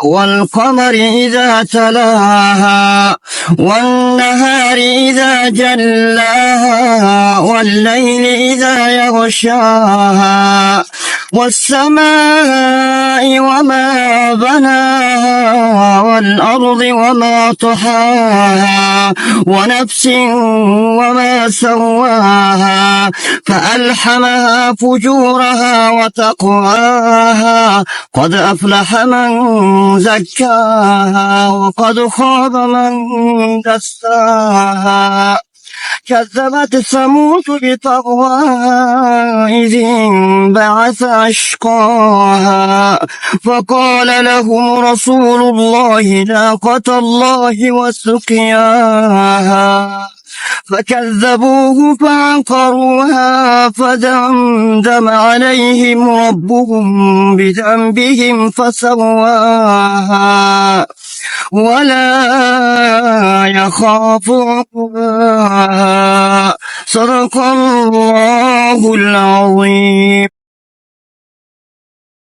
والقمر إذا تلاها والنهار إذا جلاها والليل إذا يغشاها والسماء وما بناها والأرض وما طحاها ونفس وما سواها فألحمها فجورها وتقواها قد أفلح من زكاها وقد خاب من دساها كذبت ثمود بطغواها إذ انبعث أشقاها فقال لهم رسول الله ناقة الله وسقياها فكذبوه فعقروها فدمدم عليهم ربهم بذنبهم فسواها ولا يخاف عقباها صدق الله العظيم.